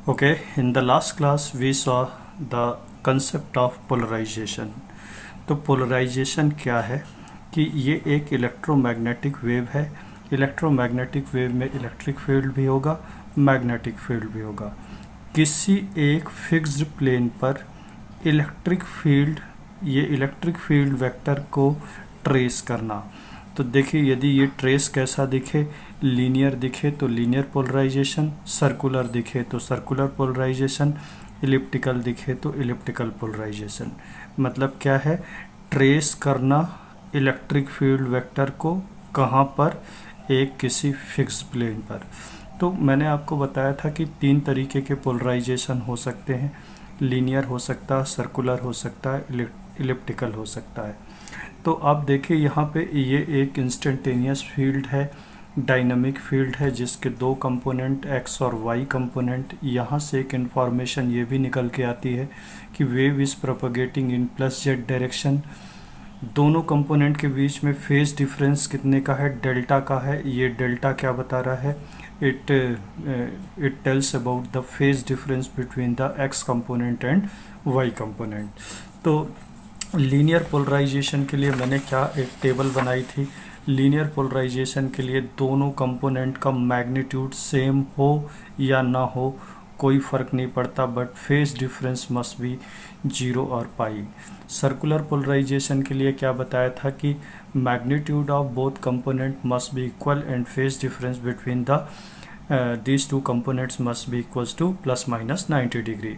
Okay, in the last class we saw the concept of polarization. तो polarisation क्या है कि ये एक इलेक्ट्रोमैग्नेटिक वेव है। इलेक्ट्रोमैग्नेटिक वेव में इलेक्ट्रिक फील्ड भी होगा, मैग्नेटिक फील्ड भी होगा। किसी एक फिक्स्ड प्लेन पर इलेक्ट्रिक फील्ड, ये इलेक्ट्रिक फील्ड वेक्टर को ट्रेस करना। तो देखिए, यदि ये ट्रेस कैसा दिखे, लीनियर दिखे तो लीनियर पोलराइजेशन, सर्कुलर दिखे तो सर्कुलर पोलराइजेशन, इलिप्टिकल दिखे तो इलिप्टिकल पोलराइजेशन। मतलब क्या है, ट्रेस करना इलेक्ट्रिक फील्ड वेक्टर को कहाँ पर, एक किसी फिक्स प्लेन पर। तो मैंने आपको बताया था कि 3 तरीके के पोलराइजेशन हो सकते हैं, लीनियर हो सकता है, सर्कुलर हो सकता है, इलिप्टिकल हो सकता है। तो आप देखिए यहाँ पे ये एक इंस्टेंटेनियस फील्ड है, डायनामिक फील्ड है, जिसके 2 कंपोनेंट एक्स और वाई कंपोनेंट। यहाँ से एक इन्फॉर्मेशन ये भी निकल के आती है कि wave is propagating in plus Z direction. दोनों कंपोनेंट के बीच में फेज डिफरेंस कितने का है, डेल्टा का है। ये डेल्टा क्या बता रहा है, it tells about the phase difference between the x component and y component. तो लीनियर पोलराइजेशन के लिए मैंने क्या एक टेबल बनाई थी। लीनियर पोलराइजेशन के लिए दोनों कंपोनेंट का मैग्नीट्यूड सेम हो या ना हो कोई फ़र्क नहीं पड़ता, but phase difference must be 0 और पाई। सर्कुलर पोलराइजेशन के लिए क्या बताया था कि magnitude of both component must be equal and phase difference between the these two components must be equals to plus minus 90 degree.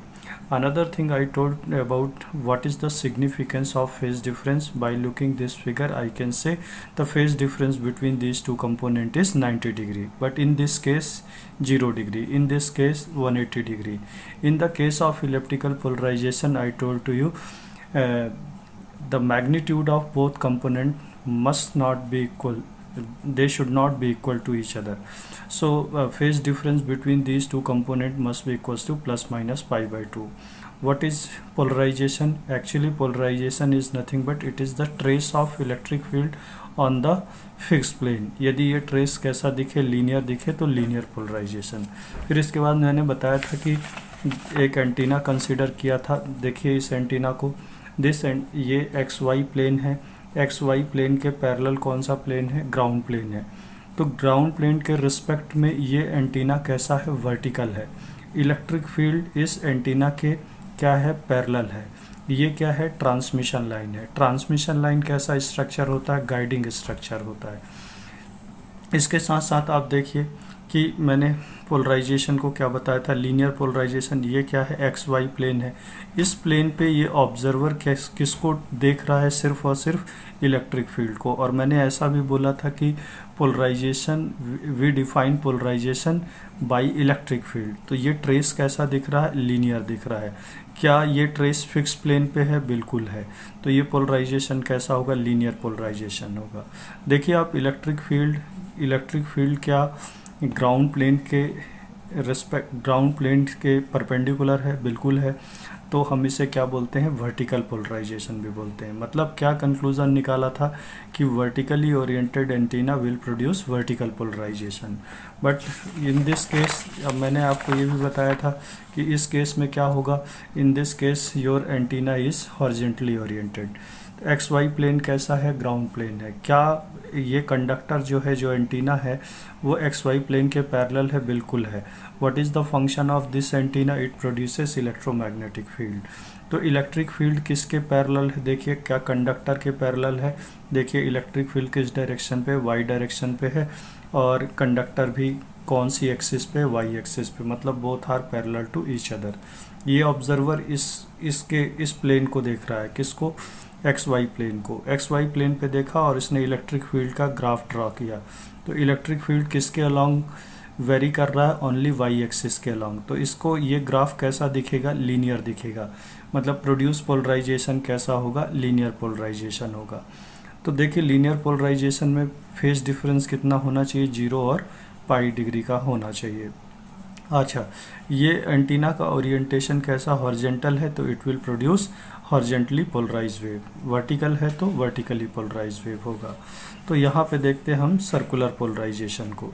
Another thing I told about what is the significance of phase difference. By looking this figure I can say the phase difference between these two component is 90 degree, but in this case 0 degree, in this case 180 degree. In the case of elliptical polarization I told to you the magnitude of both component must not be equal, they should not be equal to each other. So phase difference between these two component must be equals to plus minus pi by 2. What is polarization? Actually polarization is nothing but it is the trace of electric field on the fixed plane. यदि ये trace कैसा दिखे, linear दिखे तो linear polarisation. फिर इसके बाद मैंने बताया था कि एक एंटीना कंसीडर किया था। देखिए इस एंटीना को, ये एक्स वाई प्लेन है, एक्स वाई प्लेन के पैरेलल कौन सा प्लेन है, ग्राउंड प्लेन है। तो ग्राउंड प्लेन के रिस्पेक्ट में ये एंटीना कैसा है, वर्टिकल है। इलेक्ट्रिक फील्ड इस एंटीना के क्या है, पैरेलल है। ये क्या है, ट्रांसमिशन लाइन है। ट्रांसमिशन लाइन कैसा स्ट्रक्चर होता है, गाइडिंग स्ट्रक्चर होता है। इसके साथ साथ आप देखिए कि मैंने पोलराइजेशन को क्या बताया था, लीनियर पोलराइजेशन। ये क्या है, एक्स वाई प्लेन है। इस प्लेन पे ये ऑब्जर्वर किसको देख रहा है, सिर्फ और सिर्फ इलेक्ट्रिक फील्ड को। और मैंने ऐसा भी बोला था कि polarization, we define polarization by electric field. तो ये ट्रेस कैसा दिख रहा है, लीनियर दिख रहा है। क्या ये ट्रेस फिक्स प्लेन पे है, बिल्कुल है। तो ये पोलराइजेशन कैसा होगा, लीनियर पोलराइजेशन होगा। देखिए आप इलेक्ट्रिक फील्ड क्या ग्राउंड प्लेन के ग्राउंड प्लेन के परपेंडिकुलर है, बिल्कुल है। तो हम इसे क्या बोलते हैं, वर्टिकल पोलराइजेशन भी बोलते हैं। मतलब क्या कंक्लूजन निकाला था कि vertically oriented antenna will produce vertical polarization. But in this case, अब मैंने आपको ये भी बताया था कि इस केस में क्या होगा, in this case your antenna is horizontally oriented. X y plane कैसा है, ग्राउंड प्लेन है। क्या ये कंडक्टर जो है, जो एंटीना है, वो एक्स वाई प्लेन के पैरेलल है, बिल्कुल है। What is the function of this antenna, it produces electromagnetic field. तो इलेक्ट्रिक फील्ड किसके पैरेलल है, देखिए क्या कंडक्टर के पैरेलल है। देखिए इलेक्ट्रिक फील्ड किस डायरेक्शन पे, वाई डायरेक्शन पे है। और कंडक्टर भी कौन सी एक्सिस पे, वाई एक्सिस पे। मतलब both are parallel to each other. ये ऑब्जर्वर इस प्लेन को देख रहा है, किसको, एक्स वाई प्लेन को। एक्स वाई प्लेन पे देखा और इसने इलेक्ट्रिक फील्ड का ग्राफ ड्रॉ किया। तो इलेक्ट्रिक फील्ड किसके अलोंग वेरी कर रहा है, ओनली वाई एक्सिस के अलोंग। तो इसको ये ग्राफ कैसा दिखेगा, लीनियर दिखेगा। मतलब प्रोड्यूस पोलराइजेशन कैसा होगा, लीनियर पोलराइजेशन होगा। तो देखिए लीनियर पोलराइजेशन में फेज डिफरेंस कितना होना चाहिए, 0 और पाई डिग्री का होना चाहिए। अच्छा, ये एंटीना का ओरिएंटेशन कैसा, हॉरिजॉन्टल है, तो it will produce horizontally polarize wave, vertical है तो वर्टिकली पोलराइज वेव होगा। तो यहाँ पे देखते हैं हम सर्कुलर पोलराइजेशन को।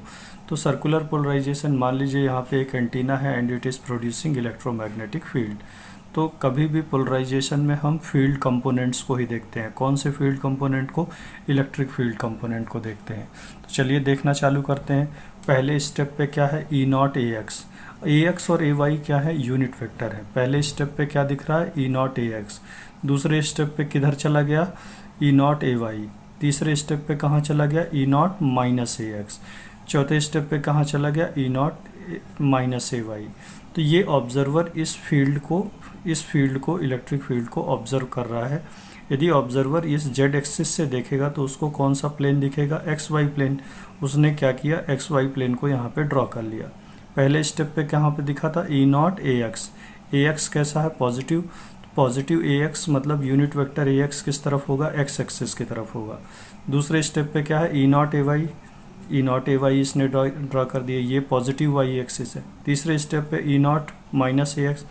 तो सर्कुलर पोलराइजेशन, मान लीजिए यहाँ पे एक एंटीना है and it is producing electromagnetic field. तो कभी भी पोलराइजेशन में हम फील्ड कंपोनेंट्स को ही देखते हैं। कौन से फील्ड कंपोनेंट को? इलेक्ट्रिक फील्ड कंपोनेंट को देखते हैं। तो चलिए देखना चालू करते हैं। पहले स्टेप पे क्या है? E naught a x. A x और ए वाई क्या है? यूनिट वेक्टर है। पहले स्टेप पे क्या दिख रहा है? E naught a x. दूसरे स्टेप पे किधर चला गया? ई नॉट ए वाई। तीसरे स्टेप पे कहाँ चला गया? ई नॉट माइनस ए एक्स। चौथे स्टेप पे कहाँ चला गया? ई नॉट माइनस ए वाई। तो ये ऑब्जर्वर इस फील्ड को इलेक्ट्रिक फील्ड को ऑब्जर्व कर रहा है। यदि ऑब्जर्वर इस जेड एक्सिस से देखेगा तो उसको कौन सा प्लेन दिखेगा? X y plane. उसने क्या किया? एक्स वाई प्लेन को यहाँ पे ड्रॉ कर लिया। पहले स्टेप पे कहाँ पे दिखा था? E naught a x. A x कैसा है? पॉजिटिव। पॉजिटिव ए एक्स मतलब यूनिट वेक्टर ए एक्स किस तरफ होगा? एक्स एक्सिस की तरफ होगा। दूसरे स्टेप पे क्या है? E naught a y. E naught a y इसने ड्रॉ कर दिया, ये पॉजिटिव वाई एक्सिस है। तीसरे स्टेप पे e naught minus a x.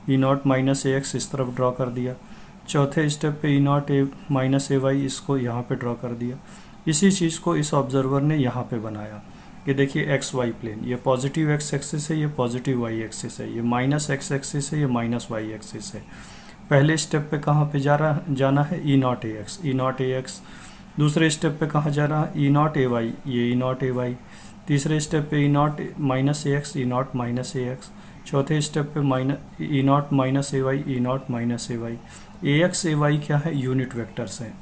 E naught minus a x इस तरफ ड्रॉ कर दिया। चौथे स्टेप पे e naught a minus a y, इसको यहाँ पे ड्रॉ कर दिया। इसी चीज़ को इस ऑब्जर्वर ने यहाँ पे बनाया। ये देखिए एक्स वाई प्लेन, ये पॉजिटिव एक्स एक्सिस है, ये पॉजिटिव वाई एक्सिस है, ये माइनस एक्स एक्सिस है, ये माइनस वाई एक्सिस है। पहले स्टेप पे कहाँ पे जाना है? E naught a x. E naught a x. दूसरे स्टेप पे कहाँ जा रहा है? E naught a y. ये ई नॉट ए वाई। तीसरे स्टेप पे e naught minus a x. E naught minus a x. चौथे स्टेप पे e naught minus a y. E naught minus a y. A x a y क्या है? Unit vectors हैं।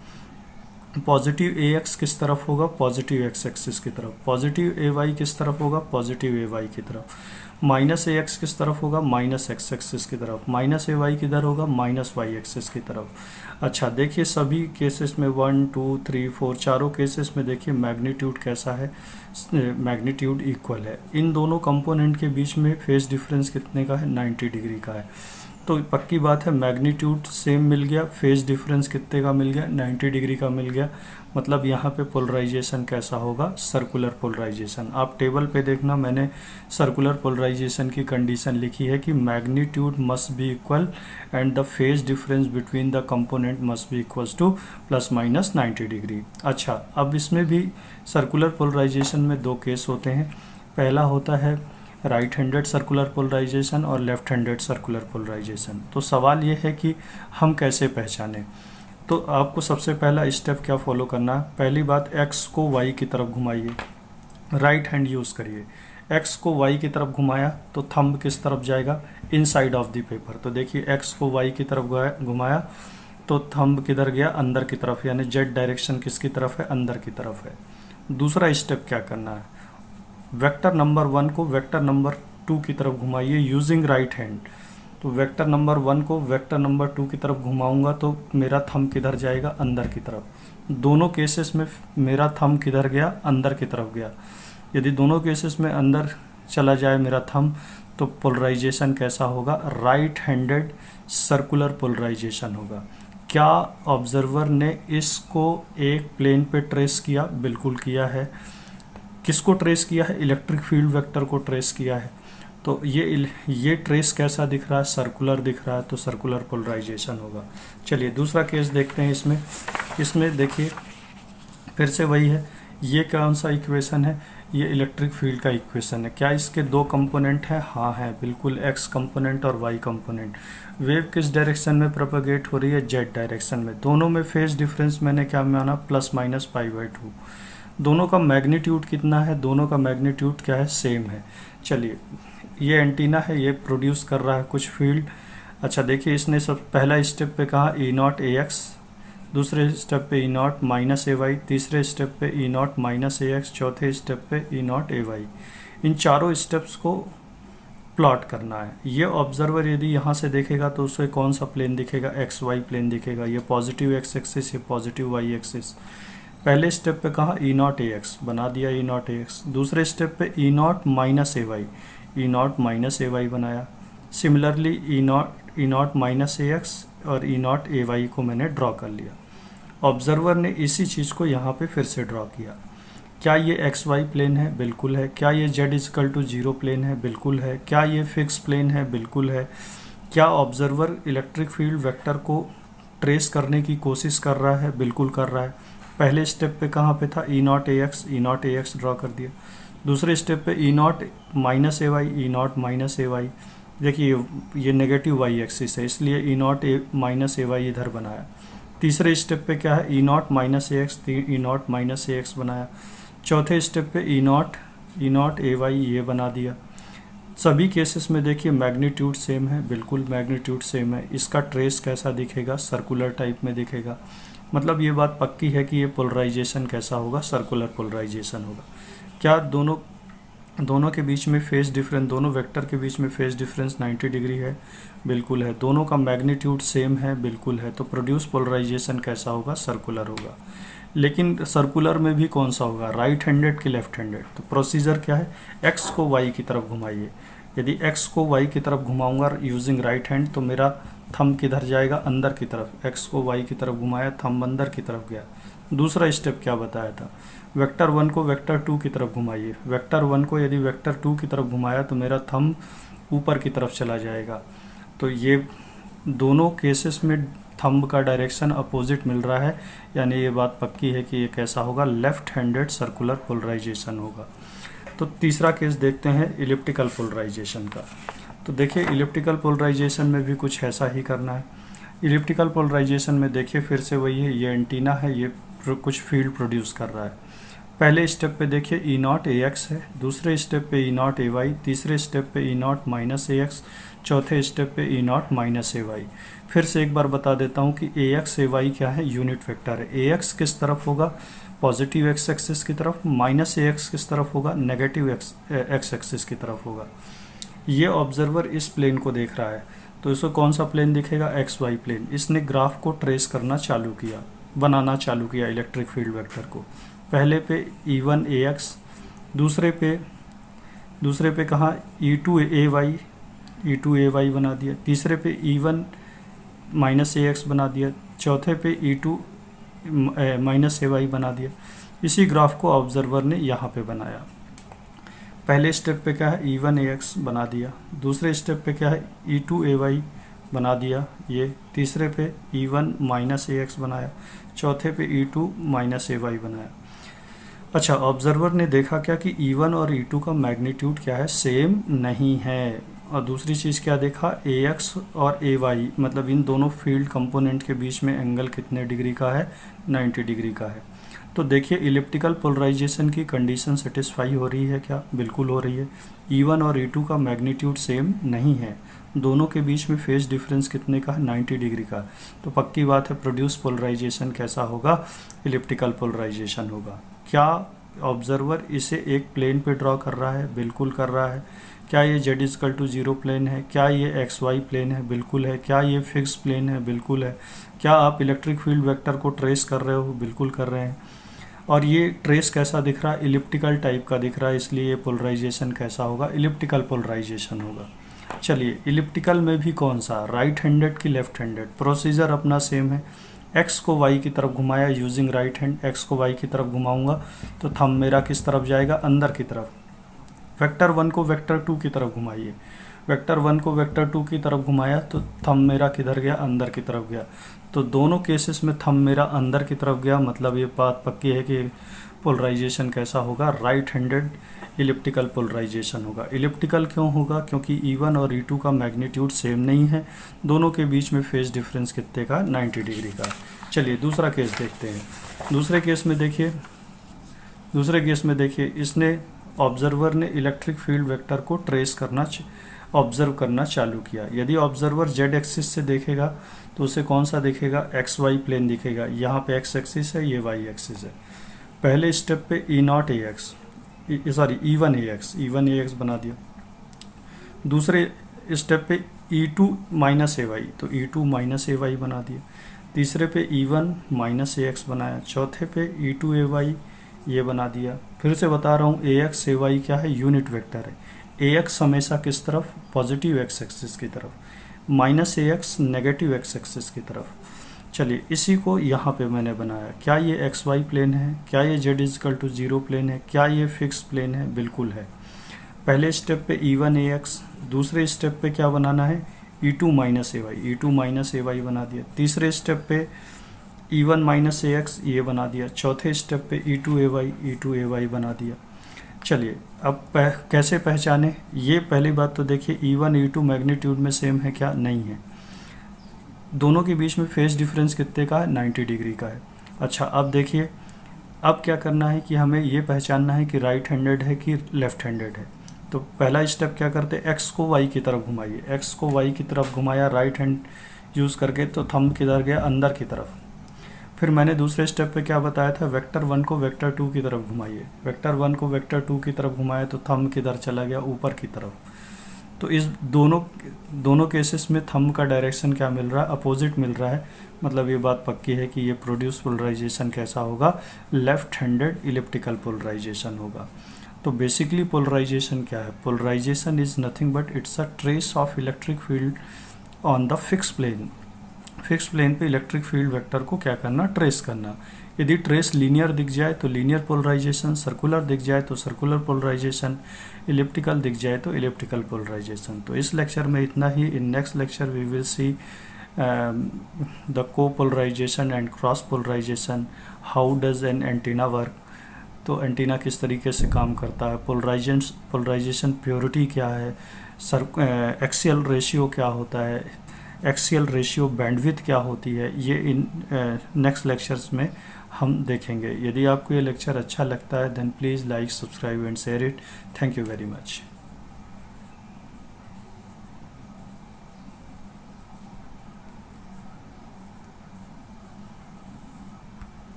Positive a x किस तरफ होगा? Positive x axis की तरफ। पॉजिटिव ए वाई किस तरफ होगा? पॉजिटिव ए वाई की तरफ। माइनस ए एक्स किस तरफ होगा? माइनस एक्स एक्सिस की तरफ। माइनस ए वाई किधर होगा? माइनस वाई एक्सिस की तरफ। अच्छा देखिए सभी केसेस में 1 2 3 4 चारों केसेस में देखिए मैग्नीट्यूड कैसा है? मैग्नीट्यूड इक्वल है। इन दोनों कंपोनेंट के बीच में फेज डिफरेंस कितने का है? 90 डिग्री का है। तो पक्की बात है मैग्नीट्यूड सेम मिल गया, फेज डिफरेंस कितने का मिल गया? 90 डिग्री का मिल गया। मतलब यहाँ पे पोलराइजेशन कैसा होगा? Circular polarisation. आप टेबल पे देखना, मैंने सर्कुलर पोलराइजेशन की कंडीशन लिखी है कि magnitude must be equal and the phase difference between the component must be equals two plus minus 90 degree. अच्छा अब इसमें भी सर्कुलर पोलराइजेशन में दो केस होते हैं। पहला होता है राइट हैंडेड सर्कुलर पोलराइजेशन और लेफ्ट हैंडेड सर्कुलर पोलराइजेशन। तो सवाल ये है कि हम कैसे पहचानें? तो आपको सबसे पहला स्टेप क्या फॉलो करना है? पहली बात, एक्स को वाई की तरफ घुमाइए, राइट हैंड यूज़ करिए। एक्स को वाई की तरफ घुमाया तो थंब किस तरफ जाएगा? Inside of the paper. तो देखिए एक्स को वाई की तरफ घुमाया तो थंब किधर गया? अंदर की तरफ, यानी जेड डायरेक्शन किसकी तरफ है? अंदर की तरफ है। दूसरा स्टेप क्या करना है? वेक्टर नंबर 1 को वेक्टर नंबर 2 की तरफ घुमाइए यूजिंग राइट हैंड। तो वेक्टर नंबर 1 को वेक्टर नंबर 2 की तरफ घुमाऊंगा तो मेरा थंब किधर जाएगा? अंदर की तरफ। दोनों केसेस में मेरा थंब किधर गया? अंदर की तरफ गया। यदि दोनों केसेस में अंदर चला जाए मेरा थंब तो पोलराइजेशन कैसा होगा? राइट हैंडेड सर्कुलर पोलराइजेशन होगा। क्या ऑब्जर्वर ने इसको एक प्लेन पे ट्रेस किया? बिल्कुल किया है। किसको ट्रेस किया है? इलेक्ट्रिक फील्ड वेक्टर को ट्रेस किया है। तो ये ट्रेस कैसा दिख रहा है? सर्कुलर दिख रहा है, तो सर्कुलर पोलराइजेशन होगा। चलिए दूसरा केस देखते हैं। इसमें देखिए फिर से वही है। ये कौन सा इक्वेशन है? ये इलेक्ट्रिक फील्ड का इक्वेशन है। क्या इसके दो कंपोनेंट हैं? हाँ है, बिल्कुल, एक्स कंपोनेंट और वाई कंपोनेंट। वेव किस डायरेक्शन में प्रोपेगेट हो रही है? जेड डायरेक्शन में। दोनों में फेज डिफरेंस मैंने क्या माना? प्लस माइनस पाई/2। दोनों का मैग्नीट्यूड कितना है? दोनों का मैग्नीट्यूड क्या है? सेम है। चलिए ये एंटीना है, ये प्रोड्यूस कर रहा है कुछ फील्ड। अच्छा देखिए इसने सब पहला स्टेप पे कहा ई नॉट ए एक्स, दूसरे स्टेप पे e naught minus a y, तीसरे स्टेप पे e naught minus a x, चौथे स्टेप पे ई नॉट ए वाई। इन चारों स्टेप्स को प्लॉट करना है। ये ऑब्जर्वर यदि यहाँ से देखेगा तो उसे कौन सा प्लेन दिखेगा? एक्स वाई प्लेन दिखेगा। ये पॉजिटिव एक्स एक्सिस, ये पॉजिटिव वाई एक्सिस। पहले स्टेप पे कहा ई नॉट ए एक्स, बना दिया ई नॉट ए एक्स। दूसरे स्टेप पे e naught minus a y, e naught minus a y बनाया। Similarly e naught minus a x और ई नॉट ए वाई को मैंने ड्रॉ कर लिया। ऑब्जर्वर ने इसी चीज़ को यहाँ पे फिर से ड्रॉ किया। क्या ये एक्स वाई प्लेन है? बिल्कुल है। क्या ये जेड इक्वल टू 0 प्लेन है? बिल्कुल है। क्या ये फिक्स प्लेन है? बिल्कुल है। क्या ऑब्जर्वर इलेक्ट्रिक फील्ड वेक्टर को ट्रेस करने की कोशिश कर रहा है, बिल्कुल कर रहा है। पहले स्टेप पे कहाँ पे था, e naught a x draw कर दिया। दूसरे स्टेप पे e naught minus a y, देखिए ये नेगेटिव वाई एक्सिस है, इसलिए e naught a minus a y इधर बनाया। तीसरे स्टेप पे क्या है, e naught minus a x बनाया। चौथे स्टेप पे ई नॉट ए वाई ये बना दिया। सभी केसेस में देखिए मैग्नीट्यूड सेम है, बिल्कुल मैग्नीट्यूड सेम है। इसका ट्रेस कैसा दिखेगा, सर्कुलर टाइप में दिखेगा। मतलब ये बात पक्की है कि ये पोलराइजेशन कैसा होगा, सर्कुलर पोलराइजेशन होगा। क्या दोनों के बीच में फेज डिफरेंस, दोनों वेक्टर के बीच में फेज डिफरेंस 90 डिग्री है, बिल्कुल है। दोनों का मैग्नीट्यूड सेम है, बिल्कुल है। तो प्रोड्यूस पोलराइजेशन कैसा होगा, सर्कुलर होगा। लेकिन सर्कुलर में भी कौन सा होगा, राइट हैंडेड कि लेफ्ट हैंडेड। तो प्रोसीजर क्या है, एक्स को वाई की तरफ घुमाइए। यदि एक्स को वाई की तरफ घुमाऊंगा यूजिंग राइट हैंड तो मेरा थंब किधर जाएगा, अंदर की तरफ। एक्स को वाई की तरफ घुमाया, थंब अंदर की तरफ गया। दूसरा स्टेप क्या बताया था, वेक्टर 1 को वेक्टर 2 की तरफ घुमाइए। वेक्टर 1 को यदि वेक्टर 2 की तरफ घुमाया तो मेरा थंब ऊपर की तरफ चला जाएगा। तो ये दोनों केसेस में थंब का डायरेक्शन अपोजिट मिल रहा है, यानी ये बात पक्की है कि ये कैसा होगा, लेफ्ट हैंडेड सर्कुलर पोलराइजेशन होगा। तो तीसरा केस देखते हैं इलिप्टिकल पोलराइजेशन का। तो देखिए इलिप्टिकल पोलराइजेशन में भी कुछ ऐसा ही करना है। इलिप्टिकल पोलराइजेशन में देखिए फिर से वही है, ये एंटीना है, ये कुछ फील्ड प्रोड्यूस कर रहा है। पहले स्टेप पे देखिए ई नॉट ए एक्स है, दूसरे स्टेप पे ई नॉट ए वाई, तीसरे स्टेप पे e naught minus a x, चौथे स्टेप पे e naught minus a Y. फिर से एक बार बता देता हूँ कि ए एक्स ए वाई क्या है, यूनिट वेक्टर है। ए एक्स किस तरफ होगा, पॉजिटिव एक्स एक्सिस की तरफ, माइनस ए एक्स किस तरफ होगा, नेगेटिव एक्स एक्सिस की तरफ होगा। ये ऑब्जर्वर इस प्लेन को देख रहा है, तो इसको कौन सा प्लेन दिखेगा, एक्स वाई प्लेन। इसने ग्राफ को ट्रेस करना चालू किया, बनाना चालू किया इलेक्ट्रिक फील्ड वेक्टर को। पहले पे E1 AX, दूसरे पे कहाँ E2 AY बना दिया, तीसरे पे E1 माइनस AX बना दिया, चौथे पे E2 माइनस AY बना दिया। इसी ग्राफ को ऑब्जर्वर ने यहाँ पे बनाया। पहले स्टेप पे क्या है, E1 AX बना दिया, दूसरे स्टेप पे क्या है, E2 AY बना दिया ये, तीसरे पे E1 माइनस AX बनाया, चौथे पे E2 माइनस AY बनाया। अच्छा, ऑब्जर्वर ने देखा क्या कि E1 और E2 का मैग्नीट्यूड क्या है, सेम नहीं है। और दूसरी चीज़ क्या देखा, AX और AY, मतलब इन दोनों फील्ड कंपोनेंट के बीच में एंगल कितने डिग्री का है, 90 डिग्री का है। तो देखिए इलिप्टिकल पोलराइजेशन की कंडीशन सेटिस्फाई हो रही है क्या, बिल्कुल हो रही है। E1 और E2 का मैग्नीट्यूड सेम नहीं है, दोनों के बीच में फेज डिफरेंस कितने का है, 90 डिग्री का। तो पक्की बात है प्रोड्यूस पोलराइजेशन कैसा होगा, इलिप्टिकल पोलराइजेशन होगा। क्या ऑब्जर्वर इसे एक प्लेन पे ड्रॉ कर रहा है, बिल्कुल कर रहा है। क्या ये z=0 प्लेन है, क्या ये xy प्लेन है, बिल्कुल है। क्या ये फिक्स प्लेन है, बिल्कुल है। क्या आप इलेक्ट्रिक फील्ड वेक्टर को ट्रेस कर रहे हो, बिल्कुल कर रहे हैं। और ये ट्रेस कैसा दिख रहा है, इलिप्टिकल टाइप का दिख रहा है, इसलिए ये पोलराइजेशन कैसा होगा, इलिप्टिकल पोलराइजेशन होगा। चलिए इलिप्टिकल में भी कौन सा, राइट हैंडेड की लेफ्ट हैंडेड। प्रोसीजर अपना सेम है, एक्स को वाई की तरफ घुमाया यूजिंग राइट हैंड, एक्स को वाई की तरफ घुमाऊंगा तो थंब मेरा किस तरफ जाएगा, अंदर की तरफ। वेक्टर 1 को वेक्टर 2 की तरफ घुमाइए, वेक्टर 1 को वेक्टर 2 की तरफ घुमाया तो थंब मेरा किधर गया, अंदर की तरफ गया। तो दोनों केसेस में थंब मेरा अंदर की तरफ गया, मतलब ये बात पक्की है कि पोलराइजेशन कैसा होगा, राइट हैंडेड इलिप्टिकल पोलराइजेशन होगा। इलिप्टिकल क्यों होगा, क्योंकि E1 और E2 का मैग्नीट्यूड सेम नहीं है, दोनों के बीच में फेज डिफरेंस कितने का, 90 डिग्री का। चलिए दूसरा केस देखते हैं। दूसरे केस में देखिए इसने ऑब्जर्वर ने इलेक्ट्रिक फील्ड वेक्टर को ट्रेस करना, ऑब्जर्व करना चालू किया। यदि ऑब्जर्वर जेड एक्सिस से देखेगा तो उसे कौन सा दिखेगा, एक्स वाई प्लेन दिखेगा। यहाँ पे एक्स एक्सिस है, ये वाई एक्सिस है। पहले स्टेप पे E1 AX बना दिया, दूसरे स्टेप पे E2 माइनस AY, तो E2 माइनस AY बना दिया, तीसरे पे E1 माइनस AX बनाया, चौथे पे E2 AY ये बना दिया। फिर से बता रहा हूँ AX AY क्या है, यूनिट वेक्टर है। AX हमेशा किस तरफ, पॉजिटिव एक्स एक्सिस की तरफ, minus AX negative x axis की तरफ। चलिए इसी को यहाँ पे मैंने बनाया। क्या ये एक्स वाई प्लेन है, क्या ये z=0 प्लेन है, क्या ये फिक्स प्लेन है, बिल्कुल है। पहले स्टेप पे E1 AX, दूसरे स्टेप पे क्या बनाना है, E2 minus a Y, E2 minus a Y बना दिया। तीसरे स्टेप पे E1 माइनस ए एक्स ये बना दिया। चौथे स्टेप पे E2 ए वाई, E2 ए वाई बना दिया। चलिए अब कैसे पहचाने, ये पहली बात तो देखिए E1 E2 मैग्नीट्यूड में सेम है क्या, नहीं है। दोनों के बीच में फेस डिफरेंस कितने का है, 90 डिग्री का है। अच्छा अब देखिए, अब क्या करना है कि हमें ये पहचानना है कि राइट हैंडेड है कि लेफ्ट हैंडेड है। तो पहला स्टेप क्या करते हैं, एक्स को वाई की तरफ घुमाइए। एक्स को वाई की तरफ घुमाया राइट हैंड यूज़ करके, तो थंब किधर गया, अंदर की तरफ। फिर मैंने दूसरे स्टेप पे क्या बताया था, वेक्टर 1 को वेक्टर 2 की तरफ घुमाइए। वेक्टर 1 को वेक्टर 2 की तरफ घुमाया तो थंब किधर चला गया, ऊपर की तरफ। तो इस दोनों केसेस में थंब का डायरेक्शन क्या मिल रहा है, अपोजिट मिल रहा है। मतलब ये बात पक्की है कि ये प्रोड्यूस पोलराइजेशन कैसा होगा, लेफ्ट हैंडेड इलिप्टिकल पोलराइजेशन होगा। तो बेसिकली पोलराइजेशन क्या है, polarization is nothing but it's a trace of electric field on the fix plane. Fix plane पे इलेक्ट्रिक फील्ड वेक्टर को क्या करना, ट्रेस करना। यदि ट्रेस लीनियर दिख जाए तो लीनियर पोलराइजेशन, सर्कुलर दिख जाए तो सर्कुलर पोलराइजेशन, इलिप्टिकल दिख जाए तो इलिप्टिकल पोलराइजेशन। तो इस लेक्चर में इतना ही। In next lecture we will see the copolarisation and cross polarisation, how does an antenna work. तो एंटीना किस तरीके से काम करता है, पोलराइजेशन प्योरिटी क्या है, एक्सियल रेशियो क्या होता है, एक्सियल रेशियो बैंडविड्थ क्या होती है, ये इन नेक्स्ट लेक्चर्स में हम देखेंगे। यदि आपको ये लेक्चर अच्छा लगता है then please like, subscribe and share it. Thank you very much.